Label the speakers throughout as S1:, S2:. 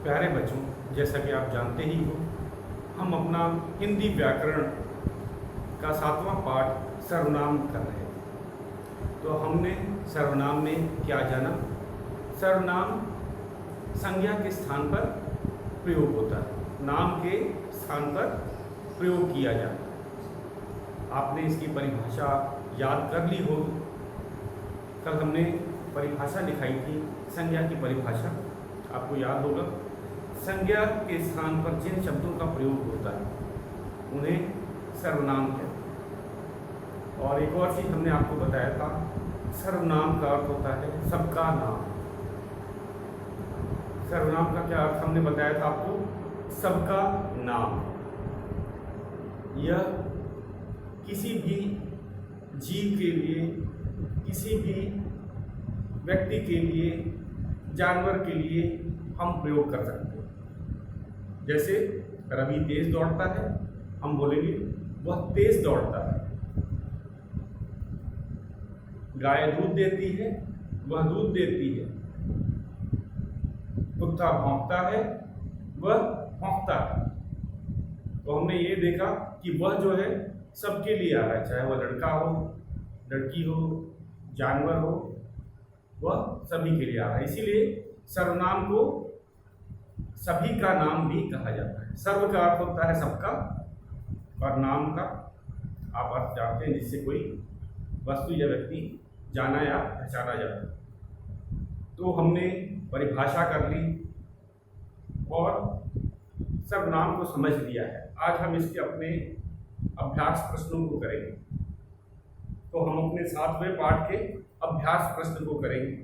S1: प्यारे बच्चों, जैसा कि आप जानते ही हो, हम अपना हिंदी व्याकरण का 7वां पाठ सर्वनाम कर रहे हैं। तो हमने सर्वनाम में क्या जाना? सर्वनाम संज्ञा के स्थान पर प्रयोग होता है, नाम के स्थान पर प्रयोग किया जाता है। आपने इसकी परिभाषा याद कर ली होगी। कल हमने परिभाषा लिखाई थी, संज्ञा की परिभाषा, आपको याद होगा। संज्ञा के स्थान पर जिन शब्दों का प्रयोग होता है उन्हें सर्वनाम कहते हैं। और एक और चीज़ हमने आपको बताया था, सर्वनाम का अर्थ होता है सबका नाम। सर्वनाम का क्या अर्थ हमने बताया था आपको? सबका नाम। यह किसी भी जीव के लिए, किसी भी व्यक्ति के लिए, जानवर के लिए हम प्रयोग कर सकते हैं। जैसे रवि तेज दौड़ता है, हम बोलेंगे वह तेज दौड़ता है। गाय दूध देती है, वह दूध देती है। कुत्ता भौंकता है, वह भौंकता है। तो हमने ये देखा कि वह जो है सबके लिए आ रहा है, चाहे वह लड़का हो, लड़की हो, जानवर हो, वह सभी के लिए आ रहा है। इसीलिए सर्वनाम को सभी का नाम भी कहा जाता है। सर्व का अर्थ होता है सबका, और नाम का आप अर्थ जानते हैं, जिससे कोई वस्तु या व्यक्ति जाना या पहचाना जाता है। तो हमने परिभाषा कर ली और सर्वनाम को समझ लिया है। आज हम इसके अपने अभ्यास प्रश्नों को करेंगे। तो हम अपने 7वें पाठ के अभ्यास प्रश्न को करेंगे,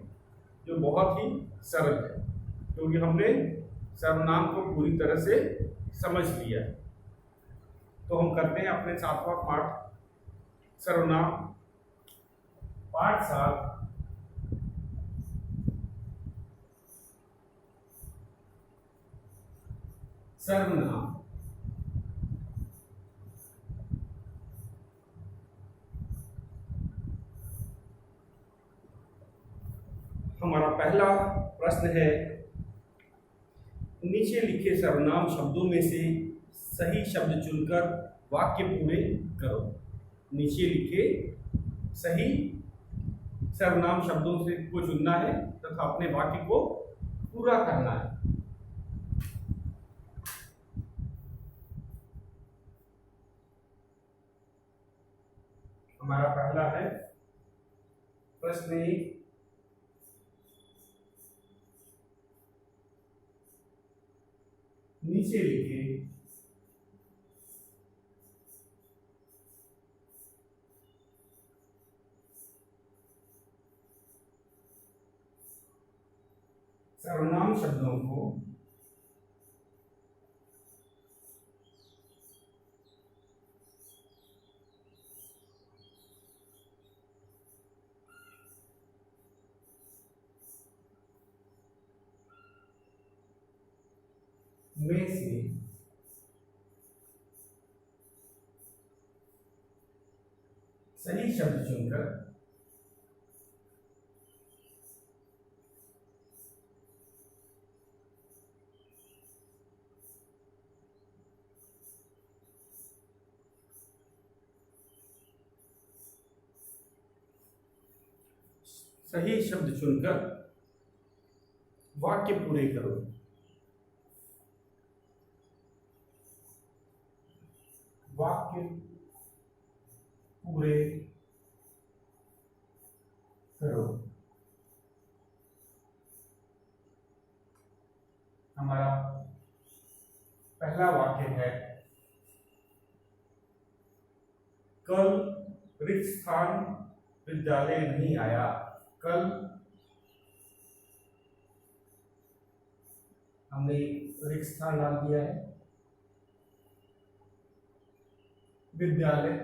S1: जो बहुत ही सरल है, क्योंकि हमने सर्वनाम को पूरी तरह से समझ लिया है। तो हम करते हैं अपने 7वां पाठ सर्वनाम, पाठ 7, सर्वनाम। हमारा पहला प्रश्न है, नीचे लिखे सर्वनाम शब्दों में से सही शब्द चुनकर वाक्य पूरे करो। नीचे लिखे सही सर्वनाम शब्दों से को चुनना है तथा अपने वाक्य को पूरा करना है। हमारा पहला है प्रश्न 1, नीचे लिखे सर्वनाम शब्दों को में से सही शब्द चुनकर वाक्य पूरे करो। वाक्य पूरे करो। हमारा पहला वाक्य है, कल रिक्त स्थान विद्यालय नहीं आया। कल हमने रिक्त स्थान डाल दिया है, विद्यालय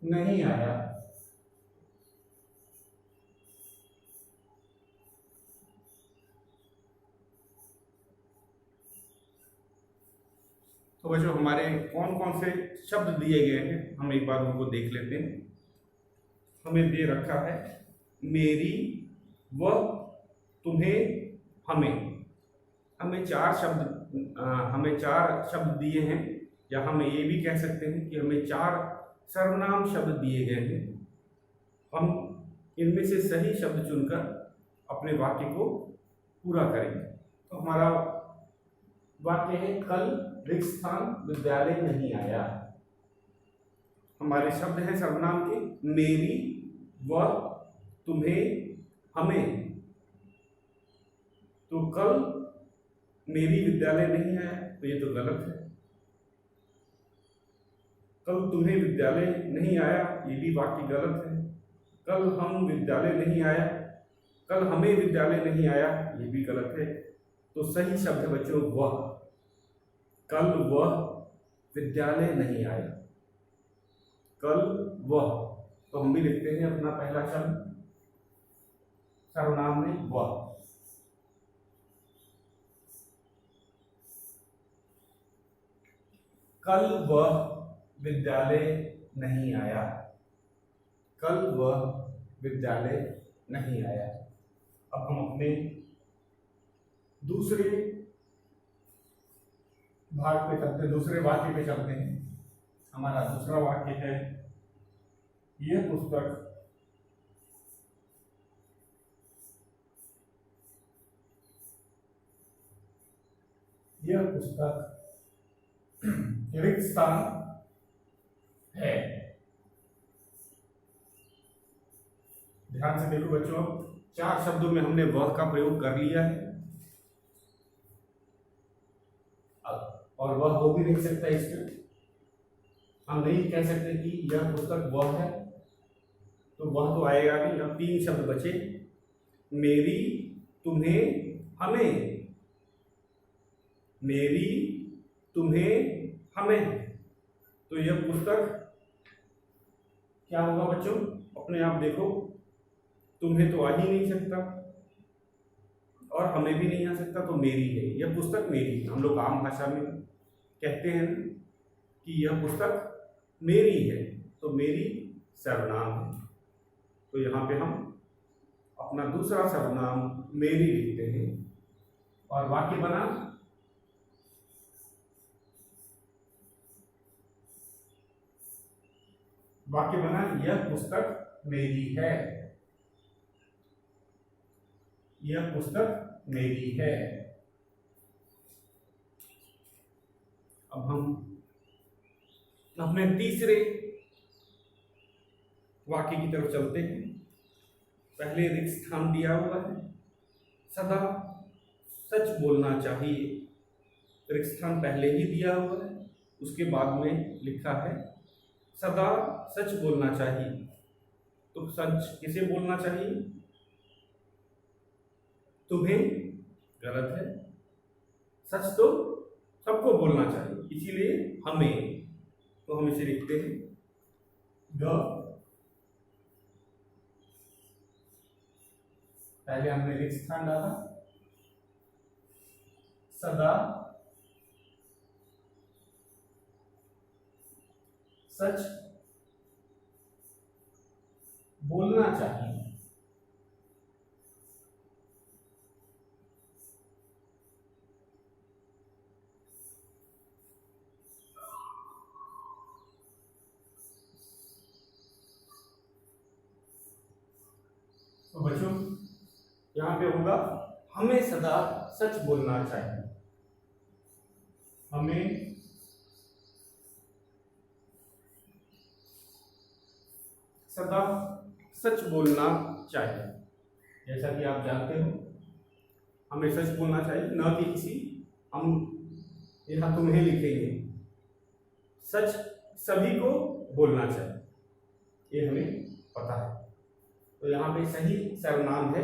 S1: नहीं आया। तो बच्चों हमारे कौन कौन से शब्द दिए गए हैं हम एक बार उनको देख लेते हैं। हमें दे रखा है मेरी, वह, तुम्हें, हमें। हमें चार शब्द दिए हैं, या हम ये भी कह सकते हैं कि हमें चार सर्वनाम शब्द दिए गए हैं। हम इनमें से सही शब्द चुनकर अपने वाक्य को पूरा करेंगे। तो हमारा वाक्य है कल रिक्स्थान विद्यालय नहीं आया। हमारे शब्द हैं सर्वनाम के मेरी, वह, तुम्हें, हमें। तो कल मेरी विद्यालय नहीं आया, तो ये तो गलत है। कल तुम्हें विद्यालय नहीं आया, ये भी वाक्य गलत है। कल हम विद्यालय नहीं आया, कल हमें विद्यालय नहीं आया, ये भी गलत है। तो सही शब्द है बच्चों वह। कल वह विद्यालय नहीं आया, कल वह। तो हम भी लिखते हैं अपना पहला शब्द सर्वनाम में वह। कल वह विद्यालय नहीं आया, कल वह विद्यालय नहीं आया। अब हम अपने दूसरे भाग पे चलते, दूसरे वाक्य पे चलते हैं। हमारा दूसरा वाक्य है यह पुस्तक रिक्त स्थान है। ध्यान से देखो बच्चों, चार शब्दों में हमने वह का प्रयोग कर लिया है, और वह हो भी नहीं सकता इसमें। हम नहीं कह सकते कि यह पुस्तक वह है, तो वह तो आएगा नहीं। अब तीन शब्द बचे मेरी, तुम्हें, हमें। मेरी, तुम्हें, हमें। तो यह पुस्तक क्या होगा बच्चों, अपने आप देखो। तुम्हें तो आ ही नहीं सकता और हमें भी नहीं आ सकता, तो मेरी है। यह पुस्तक मेरी है। हम लोग आम भाषा में कहते हैं कि यह पुस्तक मेरी है, तो मेरी सर्वनाम है। तो यहाँ पे हम अपना दूसरा सर्वनाम मेरी लिखते हैं और वाक्य बना यह पुस्तक मेरी है, यह पुस्तक मेरी है। अब हम अपने तीसरे वाक्य की तरफ चलते हैं। पहले रिक्त स्थान दिया हुआ है, सदा सच बोलना चाहिए। रिक्त स्थान पहले ही दिया हुआ है, उसके बाद में लिखा है सदा सच बोलना चाहिए। तो सच किसे बोलना चाहिए? तुम्हें, गलत है। सच तो सबको बोलना चाहिए, इसीलिए हमें। तो हम इसे लिखते हैं ग। पहले हमने रिक्त स्थान डाला, सदा सच बोलना चाहिए। तो बच्चों यहां पे होगा हमें सदा सच बोलना चाहिए। हमें सदा सच बोलना चाहिए। जैसा कि आप जानते हो, हमें सच बोलना चाहिए, न कि किसी। हम यहाँ तुम्हें लिखेंगे, सच सभी को बोलना चाहिए, ये हमें पता है। तो यहाँ पे सही सर्वनाम है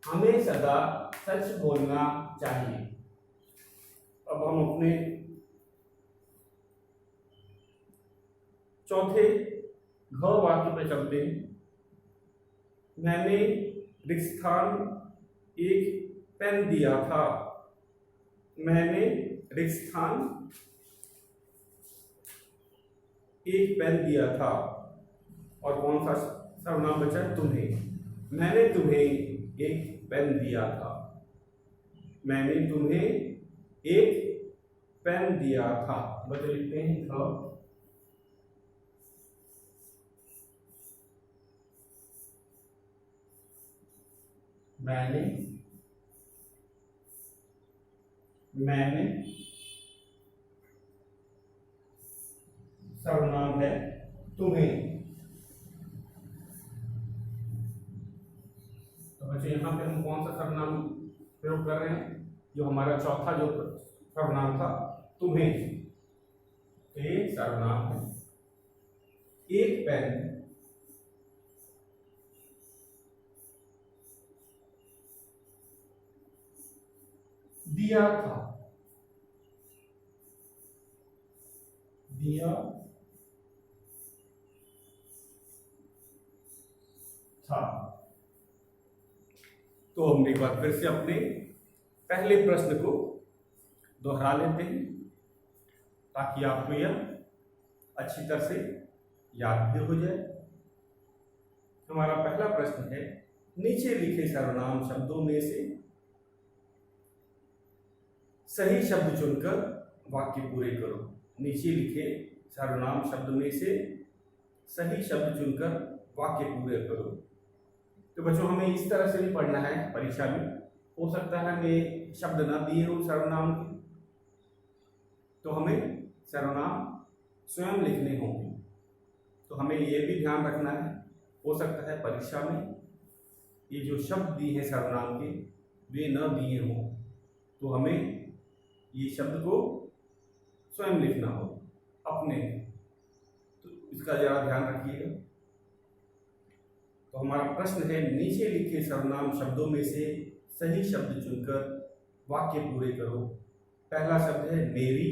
S1: हमें सदा सच बोलना चाहिए। अब हम अपने चौथे घ वाक्य पे चलते हैं। मैंने रिक्त स्थान एक पेन दिया था। मैंने रिक्त स्थान एक पेन दिया था, और कौन सा सर्वनाम बचा है? तुम्हें। मैंने तुम्हें एक पेन दिया था, मैंने तुम्हें एक पेन दिया था। बच्चे लिखते हैं था। मैंने सर्वनाम है तुम्हें। तो बच्चे यहाँ पे हम कौन सा सर्वनाम प्रयोग कर रहे हैं? जो हमारा चौथा जो सर्वनाम था, तुम्हें। एक सर्वनाम है, एक पेन दिया था, दिया था। तो हम एक बार फिर से अपने पहले प्रश्न को दोहरा लेते हैं, ताकि आपको यह अच्छी तरह से याद भी हो जाए। हमारा पहला प्रश्न है, नीचे लिखे सर्वनाम शब्दों में से सही शब्द चुनकर वाक्य पूरे करो। नीचे लिखे सर्वनाम शब्द में से सही शब्द चुनकर वाक्य पूरे करो। तो बच्चों हमें इस तरह से भी पढ़ना है परीक्षा में। हो सकता है हमें शब्द ना दिए हो सर्वनाम के, तो हमें सर्वनाम स्वयं लिखने होंगे। तो हमें यह भी ध्यान रखना है, हो सकता है परीक्षा में ये जो शब्द दिए हैं सर्वनाम के वे न दिए हों, तो हमें ये शब्द को स्वयं लिखना हो अपने। तो इसका जरा ध्यान रखिएगा। तो हमारा प्रश्न है, नीचे लिखे सर्वनाम शब्दों में से सही शब्द चुनकर वाक्य पूरे करो। पहला शब्द है मेरी,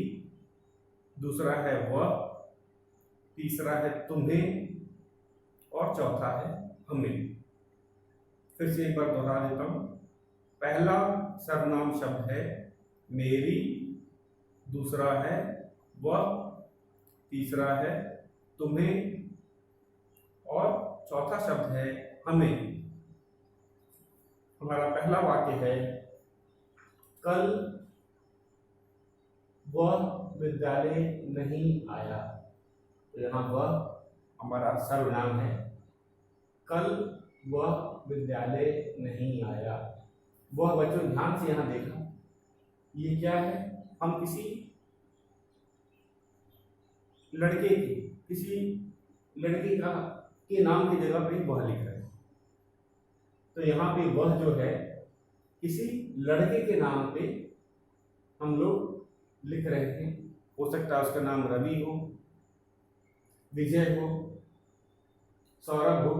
S1: दूसरा है वह, तीसरा है तुम्हें, और चौथा है हमें। फिर से एक बार दोहरा देता हूं। पहला सर्वनाम शब्द है मेरी, दूसरा है वह, तीसरा है तुम्हें, और चौथा शब्द है हमें। हमारा पहला वाक्य है, कल वह विद्यालय नहीं आया। तो यहाँ वह हमारा सर्वनाम है। कल वह विद्यालय नहीं आया। वह बच्चों ध्यान से यहाँ देखा, ये क्या है? हम किसी लड़के की, किसी लड़के का के नाम की जगह पे वह लिख रहे हैं। तो यहाँ पे वह जो है किसी लड़के के नाम पे हम लोग लिख रहे हैं। हो सकता है उसका नाम रवि हो, विजय हो, सौरभ हो।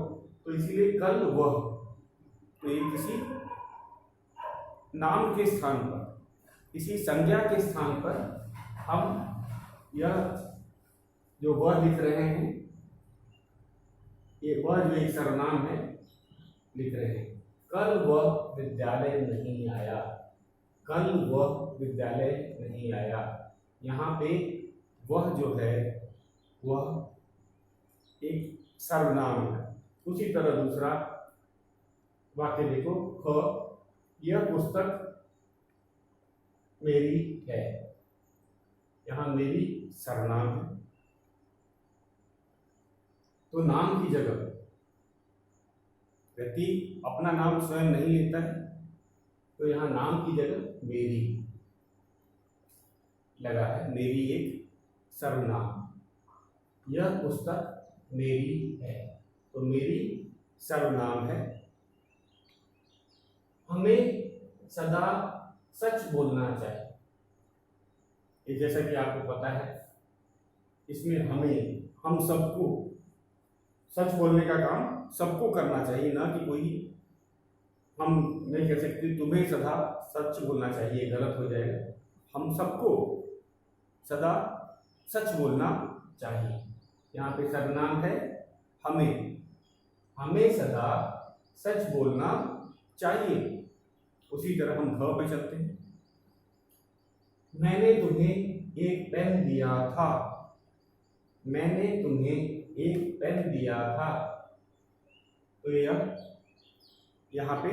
S1: तो इसीलिए कल वह, तो ये किसी नाम के स्थान पर, किसी संज्ञा के स्थान पर हम यह जो वह लिख रहे हैं, ये वह जो एक सर्वनाम है लिख रहे हैं। कल वह विद्यालय नहीं आया, कल वह विद्यालय नहीं आया। यहाँ पे वह जो है वह एक सर्वनाम है। उसी तरह दूसरा वाक्य देखो, यह पुस्तक मेरी है। यहाँ मेरी सर्वनाम है। तो नाम की जगह व्यक्ति अपना नाम स्वयं नहीं लेता है, तो यहाँ नाम की जगह मेरी लगा है। मेरी एक सर्वनाम। यह पुस्तक मेरी है, तो मेरी सर्वनाम है। हमें सदा सच बोलना चाहिए। ये जैसा कि आपको पता है, इसमें हमें, हम सबको सच बोलने का काम सबको करना चाहिए, ना कि कोई, हम नहीं कह सकते तुम्हें सदा सच बोलना चाहिए, गलत हो जाएगा। हम सबको सदा सच बोलना चाहिए। यहाँ पे सर्वनाम है हमें, हमें सदा सच बोलना चाहिए। उसी तरह हम घ पे चलते हैं। मैंने तुम्हें एक पेन दिया था। मैंने तुम्हें एक पेन दिया था। तो यह यहाँ पे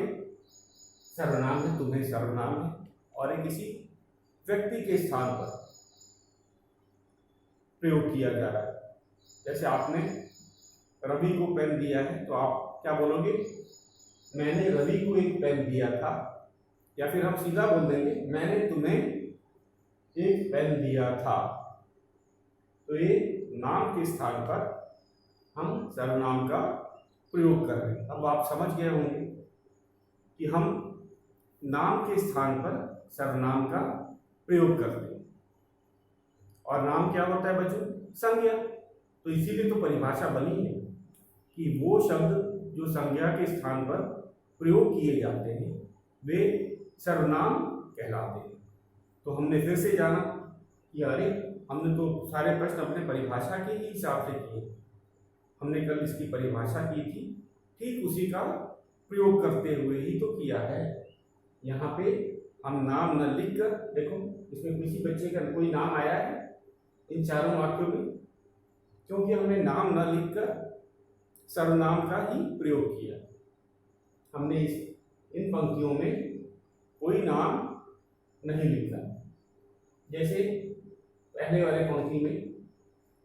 S1: सर्वनाम है, तुम्हें सर्वनाम है और ये किसी व्यक्ति के स्थान पर प्रयोग किया जा रहा है। जैसे आपने रवि को पेन दिया है तो आप क्या बोलोगे, मैंने रवि को एक पेन दिया था। या फिर हम सीधा बोल देंगे, मैंने तुम्हें एक पेन दिया था। तो ये नाम के स्थान पर हम सर्वनाम का प्रयोग कर रहे हैं। अब आप समझ गए होंगे कि हम नाम के स्थान पर सर्वनाम का प्रयोग करते हैं। और नाम क्या होता है बच्चों, संज्ञा। तो इसीलिए तो परिभाषा बनी है कि वो शब्द जो संज्ञा के स्थान पर प्रयोग किए जाते हैं वे सर्वनाम कहलाते हैं। तो हमने फिर से जाना कि अरे हमने तो सारे प्रश्न अपने परिभाषा के ही हिसाब से किए, हमने कल इसकी परिभाषा की थी, ठीक उसी का प्रयोग करते हुए ही तो किया है। यहाँ पे हम नाम न लिख कर, देखो इसमें किसी बच्चे का कोई नाम आया है इन चारों वाक्यों में, क्योंकि हमने नाम न लिखकर सर्वनाम का ही प्रयोग किया। हमने इन पंक्तियों में कोई नाम नहीं लिखा। जैसे पहले वाले पंक्ति में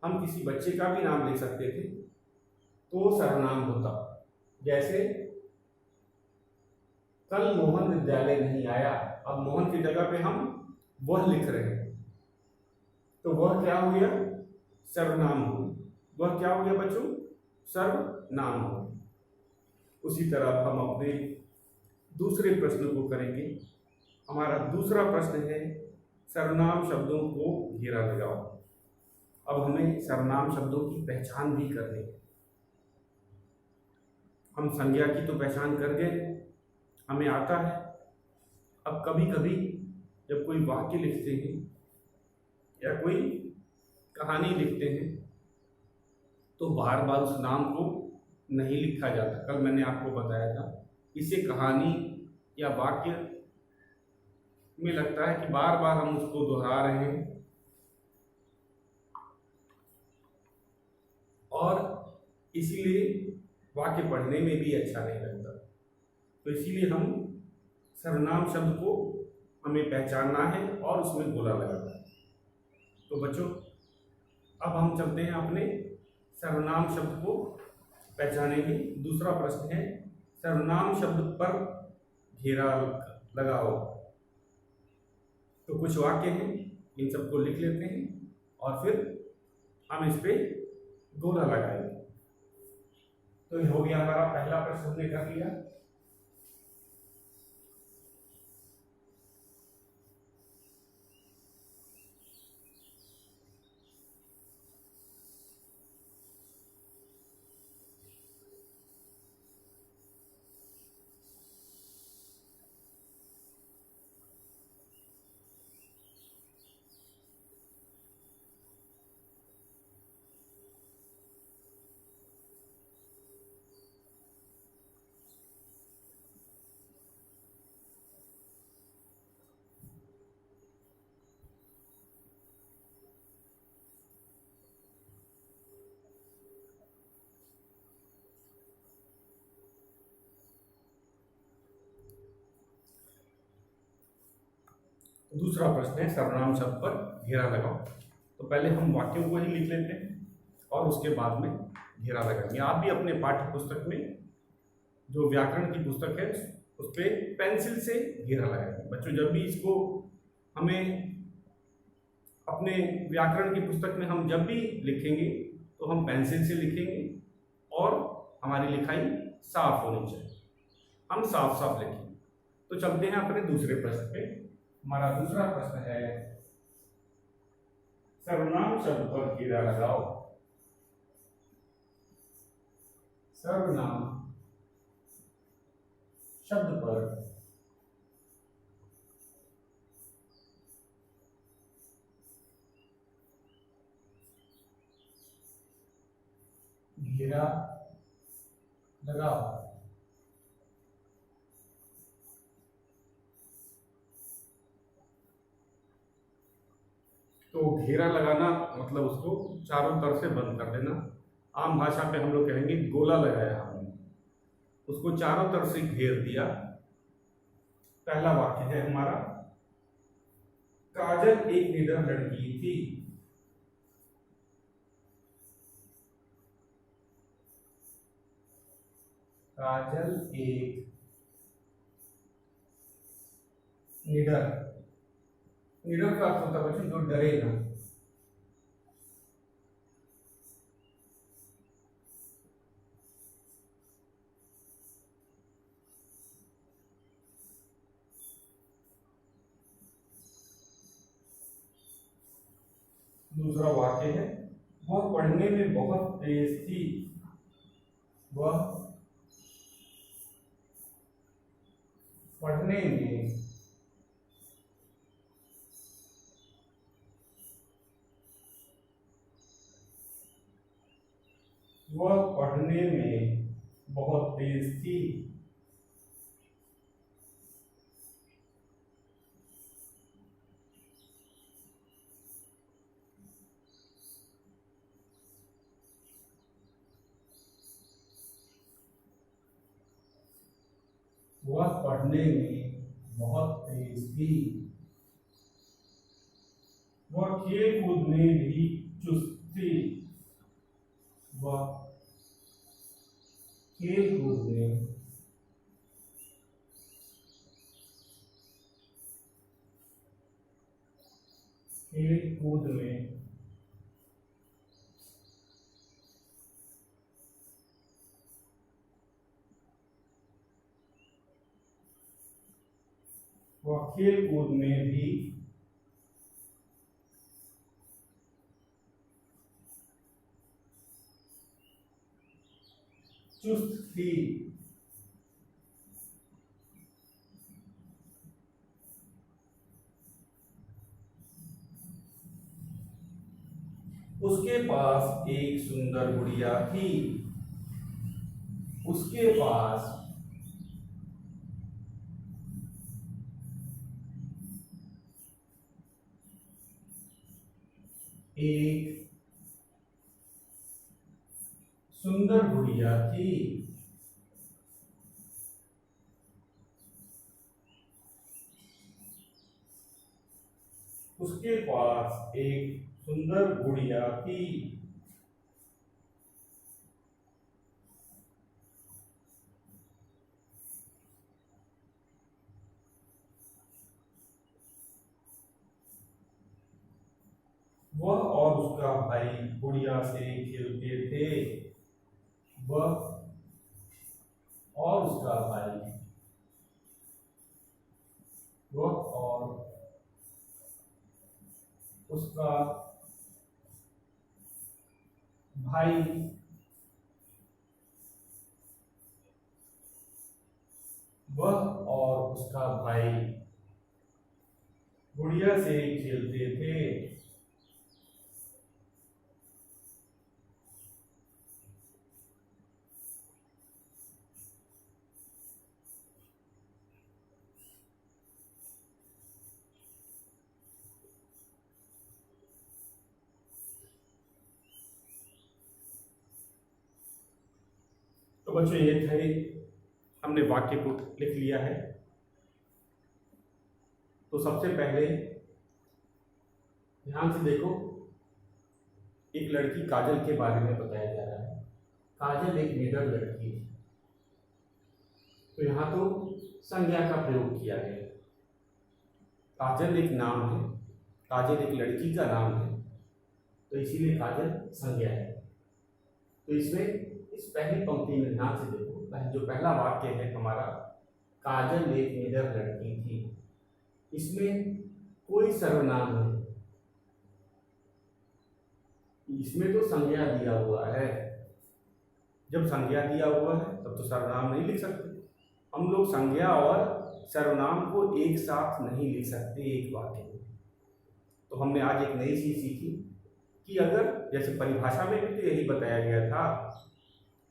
S1: हम किसी बच्चे का भी नाम लिख सकते थे तो सर्वनाम होता। जैसे कल मोहन विद्यालय नहीं आया, अब मोहन की जगह पे हम वह लिख रहे हैं तो वह क्या हो गया, सर्वनाम हो गया। वह क्या हो गया बच्चों, सर्वनाम हो गया। उसी तरह हम अपने दूसरे प्रश्न को करेंगे। हमारा दूसरा प्रश्न है सर्वनाम शब्दों को घेरा लगाओ। अब हमें सर्वनाम शब्दों की पहचान भी करनी है। हम संज्ञा की तो पहचान कर गए, हमें आता है। अब कभी कभी जब कोई वाक्य लिखते हैं या कोई कहानी लिखते हैं तो बार बार उस नाम को नहीं लिखा जाता। कल मैंने आपको बताया था, इसे कहानी या वाक्य में लगता है कि बार बार हम उसको दोहरा रहे हैं और इसीलिए वाक्य पढ़ने में भी अच्छा नहीं लगता। तो इसीलिए हम सर्वनाम शब्द को हमें पहचानना है और उसमें गोला लगाना है। तो बच्चों अब हम चलते हैं अपने सर्वनाम शब्द को पहचानेंगे। दूसरा प्रश्न है सर्वनाम शब्द पर घेरा लगाओ। तो कुछ वाक्य हैं, इन सबको लिख लेते हैं और फिर हम इस पे गोला लगाएंगे। तो ये हो गया हमारा पहला प्रश्न, हमने कर लिया। दूसरा प्रश्न है सर्वनाम शब्द पर घेरा लगाओ। तो पहले हम वाक्यों को ही लिख लेते हैं और उसके बाद में घेरा लगाएंगे। आप भी अपने पाठ्य पुस्तक में जो व्याकरण की पुस्तक है उस पर पेंसिल से घेरा लगाएंगे। बच्चों जब भी इसको हमें अपने व्याकरण की पुस्तक में हम जब भी लिखेंगे तो हम पेंसिल से लिखेंगे और हमारी लिखाई साफ होनी चाहिए, हम साफ साफ लिखेंगे। तो चलते हैं अपने दूसरे प्रश्न पे। हमारा दूसरा प्रश्न है सर्वनाम शब्द पर घेरा लगाओ। सर्वनाम शब्द पर घेरा लगाओ। तो घेरा लगाना मतलब उसको चारों तरफ से बंद कर देना। आम भाषा पे हम लोग कहेंगे गोला लगाया हमने, उसको चारों तरफ से घेर दिया। पहला वाक्य है हमारा, काजल एक निडर लड़की थी। काजल एक निडर, निडर का अर्थ होता है बच्चों जो डरे ना। दूसरा वाक्य है, वह पढ़ने में बहुत तेज थी। वह पढ़ने में बहुत तेज थी। वह पढ़ने में बहुत तेज थी। वह खेल कूद में भी चुस्त थी। वह खेल कूद में भी चुस्त थी। उसके पास एक सुंदर गुड़िया थी। उसके पास एक सुंदर गुड़िया थी। उसके पास एक सुंदर गुड़िया थी। वह और उसका भाई गुड़िया से खेलते थे। वह और उसका भाई उसका भाई गुड़िया से खेलते थे। तो बच्चों ये थे, हमने वाक्य को लिख लिया है। तो सबसे पहले ध्यान से देखो, एक लड़की काजल के बारे में बताया जा रहा है। काजल एक निडर लड़की थी। तो यहाँ तो संज्ञा का प्रयोग किया गया। काजल एक नाम है, काजल एक लड़की का नाम है, तो इसीलिए काजल संज्ञा है। तो इसमें इस पहली पंक्ति में ध्यान से देखो, जो पहला वाक्य है हमारा, काजल एक निडर लड़की थी, इसमें कोई सर्वनाम नहीं, इसमें तो संज्ञा दिया हुआ है। जब संज्ञा दिया हुआ है तब तो सर्वनाम नहीं लिख सकते। हम लोग संज्ञा और सर्वनाम को एक साथ नहीं लिख सकते एक वाक्य में। तो हमने आज एक नई चीज सीखी कि अगर जैसे परिभाषा में भी तो यही बताया गया था,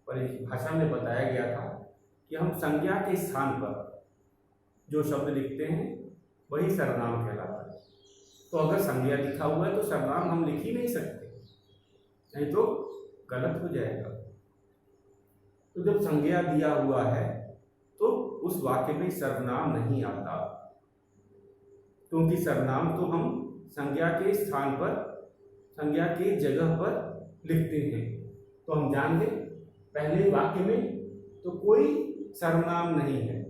S1: परिभाषा में बताया गया था कि हम संज्ञा के स्थान पर जो शब्द लिखते हैं वही सर्वनाम कहलाता है। तो अगर संज्ञा लिखा हुआ है तो सर्वनाम हम लिख ही नहीं सकते, नहीं तो गलत हो जाएगा। तो जब संज्ञा दिया हुआ है तो उस वाक्य में सर्वनाम नहीं आता, क्योंकि सर्वनाम तो हम संज्ञा के स्थान पर, संज्ञा के जगह पर लिखते हैं। तो हम जान गए पहले वाक्य में तो कोई सर्वनाम नहीं है,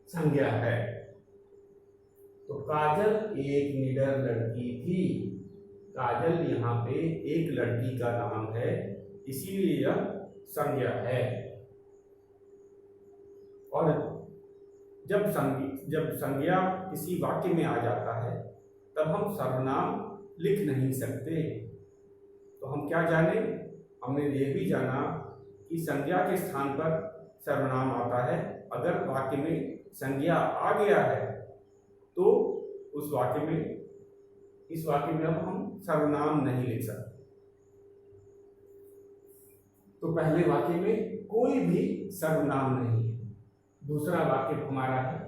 S1: संज्ञा है। तो काजल एक निडर लड़की थी। काजल यहाँ पे एक लड़की का नाम है, इसीलिए यह संज्ञा है। और जब संज्ञा किसी वाक्य में आ जाता है तब हम सर्वनाम लिख नहीं सकते। तो हम क्या जाने, हमने ये भी जाना कि संज्ञा के स्थान पर सर्वनाम आता है। अगर वाक्य में संज्ञा आ गया है तो उस वाक्य में, इस वाक्य में अब हम सर्वनाम नहीं लिख सकते। तो पहले वाक्य में कोई भी सर्वनाम नहीं है। दूसरा वाक्य हमारा है,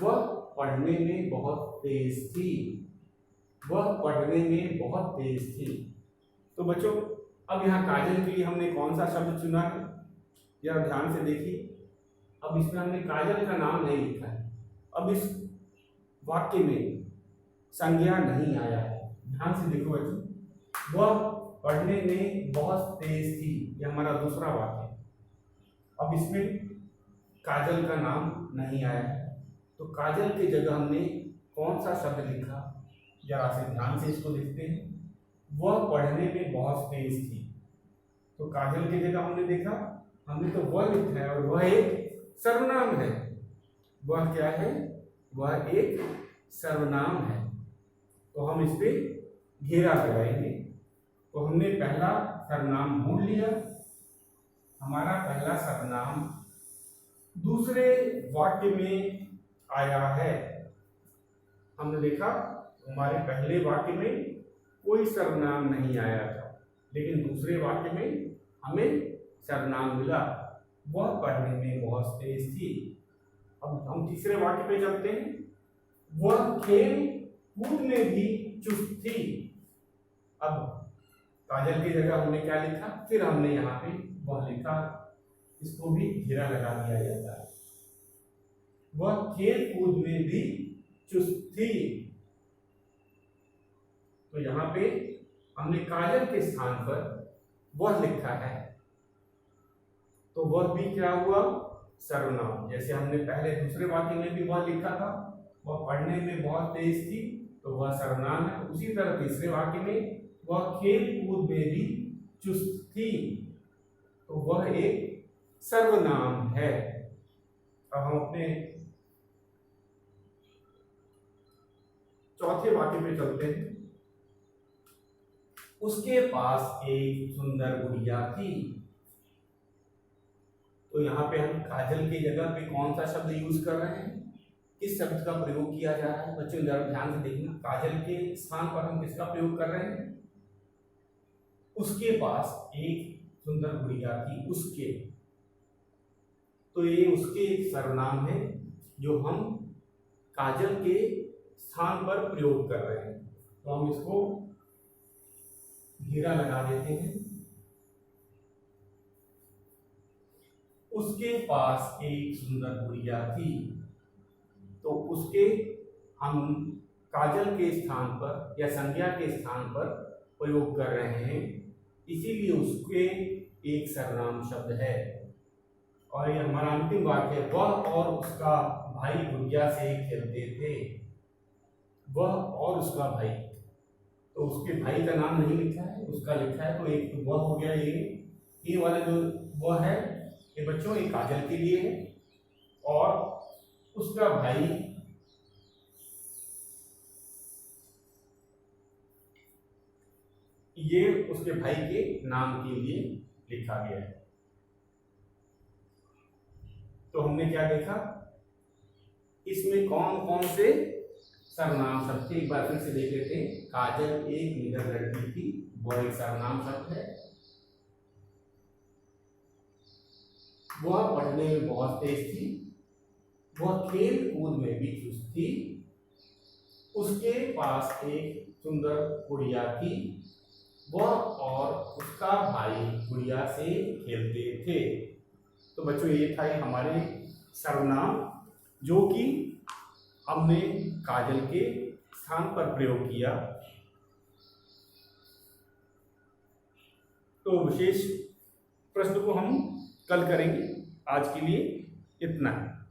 S1: वह पढ़ने में बहुत तेज थी। वह पढ़ने में बहुत तेज थी। तो बच्चों अब यहाँ काजल के लिए हमने कौन सा शब्द चुना है, जरा ध्यान से देखिए। अब इसमें हमने काजल का नाम नहीं लिखा है। अब इस वाक्य में संज्ञा नहीं आया है, ध्यान से देखो बच्चों। वह पढ़ने में बहुत तेज थी, यह हमारा दूसरा वाक्य। अब इसमें काजल का नाम नहीं आया है, तो काजल की जगह हमने कौन सा शब्द लिखा, जरा से ध्यान से इसको देखते हैं। वह पढ़ने में बहुत तेज थी, तो काजल की जगह हमने देखा, हमने तो वह लिखा है और वह एक सर्वनाम है। वह क्या है, वह एक सर्वनाम है। तो हम इस पे घेरा लगाएंगे। तो हमने पहला सर्वनाम ढूंढ लिया। हमारा पहला सर्वनाम दूसरे वाक्य में आया है। हमने देखा हमारे पहले वाक्य में कोई सर्वनाम नहीं आया था, लेकिन दूसरे वाक्य में हमें सर्वनाम मिला। वह पढ़ने में बहुत तेज थी। अब हम तीसरे वाक्य पे चलते हैं। वह खेल कूद में भी चुस्त थी। अब काजल की जगह हमने क्या लिखा, फिर हमने यहाँ पे वह लिखा। इसको भी घेरा लगा दिया जाता है। वह खेल कूद में भी चुस्त थी। तो यहाँ पे हमने काजल के स्थान पर वह लिखा है, तो वह भी क्या हुआ, सर्वनाम। जैसे हमने पहले दूसरे वाक्य में भी वह लिखा था, वह पढ़ने में बहुत तेज थी, तो वह सर्वनाम है। उसी तरह तीसरे वाक्य में वह खेल कूद में भी चुस्त थी, तो वह एक सर्वनाम है। अब हम अपने चौथे वाक्य पे चलते हैं। उसके पास एक सुंदर गुड़िया थी। तो यहाँ पे हम काजल की जगह पे कौन सा शब्द यूज कर रहे हैं, किस शब्द का प्रयोग किया जा रहा है बच्चों, जरा ध्यान से देखना। काजल के स्थान पर हम किसका प्रयोग कर रहे हैं, उसके पास एक सुंदर गुड़िया थी। उसके, तो ये उसके एक सर्वनाम है जो हम काजल के स्थान पर प्रयोग कर रहे हैं। तो हम इसको घेरा लगा देते हैं। उसके पास एक सुंदर गुड़िया थी, तो उसके हम काजल के स्थान पर या संज्ञा के स्थान पर प्रयोग कर रहे हैं, इसीलिए उसके एक सर्वनाम शब्द है। और ये हमारा अंतिम वाक्य है। वह और उसका भाई गुड़िया से खेलते थे। वह और उसका भाई, तो उसके भाई का नाम नहीं लिखा है, उसका लिखा है। तो एक तो वह हो गया, ये वाला जो वह है ये बच्चों ये काजल के लिए है, और उसका भाई ये उसके भाई के नाम के लिए लिखा गया है। तो हमने क्या देखा, इसमें कौन कौन से सर्वनाम शब्द थे, एक बार फिर से देख लेते हैं। काजल एक निडर लड़की थी, वह एक सर्वनाम शब्द है। वह पढ़ने में बहुत तेज थी। वह खेल कूद में भी चुस्त थी। उसके पास एक सुंदर गुड़िया थी। वह और उसका भाई गुड़िया से खेलते थे। तो बच्चों ये था हमारे सर्वनाम जो कि हमने काजल के स्थान पर प्रयोग किया। तो विशेष प्रश्न को हम कल करेंगे। आज के लिए इतना है।